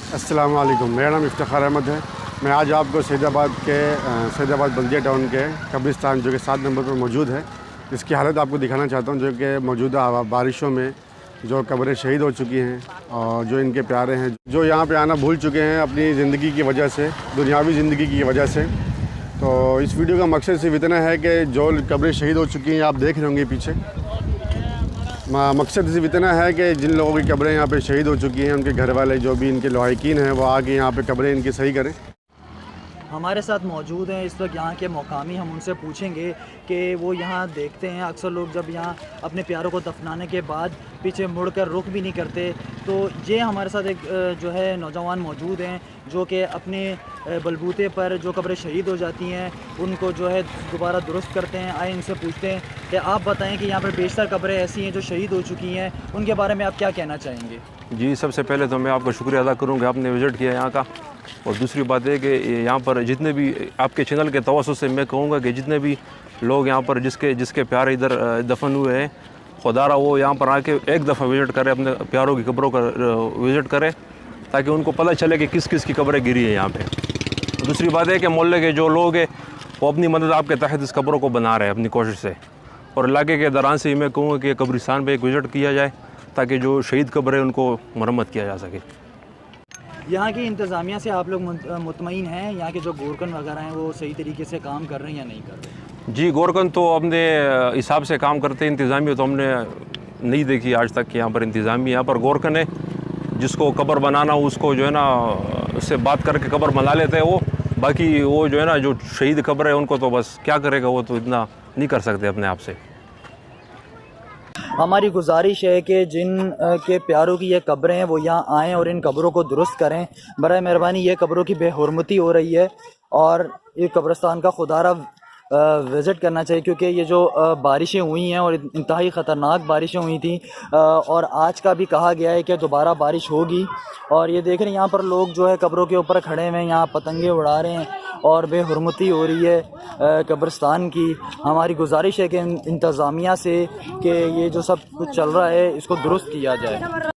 अस्सलाम वालेकुम। मेरा नाम इफ्तिखार अहमद है। मैं आज आपको सैदाबाद बल्दिया टाउन के कब्रिस्तान जो कि 7 नंबर पर मौजूद है, इसकी हालत आपको दिखाना चाहता हूँ, जो कि मौजूदा बारिशों में जो कब्रें शहीद हो चुकी हैं और जो इनके प्यारे हैं, जो यहाँ पे आना भूल चुके हैं अपनी ज़िंदगी की वजह से, दुनियावी ज़िंदगी की वजह से। तो इस वीडियो का मकसद सिर्फ इतना है कि जो कब्रें शहीद हो चुकी हैं, आप देख रहे होंगे पीछे, मकसद सिर्फ इतना है कि जिन लोगों की कब्रें यहाँ पे शहीद हो चुकी हैं, उनके घर वाले जो भी इनके लवाहिकीन हैं, वो आके यहाँ पे कब्रें इनकी सही करें। हमारे साथ मौजूद हैं इस वक्त यहाँ के मुकामी। हम उनसे पूछेंगे कि वो यहाँ देखते हैं, अक्सर लोग जब यहाँ अपने प्यारों को दफनाने के बाद पीछे मुड़कर रुख भी नहीं करते। तो ये हमारे साथ एक जो है नौजवान मौजूद हैं जो कि अपने बलबूते पर जो कब्रें शहीद हो जाती हैं उनको जो है दोबारा दुरुस्त करते हैं। आए इनसे पूछते हैं कि आप बताएं कि यहाँ पर बेशतर कब्रें ऐसी हैं जो शहीद हो चुकी हैं, उनके बारे में आप क्या कहना चाहेंगे? जी, सबसे पहले तो मैं आपका शुक्रिया अदा करूँ कि आपने विज़िट किया यहाँ का। और दूसरी बात है कि यहाँ पर जितने भी आपके चैनल के तवज्जुह से मैं कहूँगा कि जितने भी लोग यहाँ पर जिसके प्यारे इधर दफन हुए हैं, खुदारा वो यहाँ पर आके एक दफ़ा विज़िट करें, अपने प्यारों की कब्रों का विज़िट करें, ताकि उनको पता चले कि किस किस की कब्रें गिरी है यहाँ पे। दूसरी बात है कि मोहल्ले के जो लोग हैं वो अपनी मदद आपके तहत इस कब्रों को बना रहे हैं अपनी कोशिश से। और इलाके के दौरान से मैं कहूँगा कि कब्रिस्तान पे एक विज़िट किया जाए ताकि जो शहीद कब्रें उनको मरम्मत किया जा सके। यहाँ की इंतज़ामिया से आप लोग मुतमईन हैं? यहाँ के जो गोरकन वगैरह हैं वो सही तरीके से काम कर रहे हैं या नहीं कर रहे? जी, गोरकन तो अपने हिसाब से काम करते हैं, इंतज़ामिया तो हमने नहीं देखी आज तक कि यहाँ पर इंतज़ामिया। यहाँ पर गोरकन है, जिसको कब्र बनाना उसको जो है ना उससे बात करके कब्र बना लेते हैं वो। बाकी वो जो है ना जो शहीद कब्र है उनको तो बस क्या करेगा, वो तो इतना नहीं कर सकते अपने आप से। हमारी गुजारिश है कि जिन के प्यारों की ये कब्रें हैं वो यहाँ आएँ और इन कब्रों को दुरुस्त करें। बराए मेहरबानी, ये कब्रों की बेहुरमती हो रही है और ये कब्रिस्तान का खुदारा विज़िट करना चाहिए, क्योंकि ये जो बारिशें हुई हैं और इंतहाई ख़तरनाक बारिशें हुई थी और आज का भी कहा गया है कि दोबारा बारिश होगी। और ये देख रहे हैं यहाँ पर लोग जो है कब्रों के ऊपर खड़े हुए हैं, यहाँ पतंगे उड़ा रहे हैं और बेहुरमती हो रही है कब्रिस्तान की। हमारी गुजारिश है कि इंतज़ामिया से कि ये जो सब कुछ चल रहा है इसको दुरुस्त किया जाए।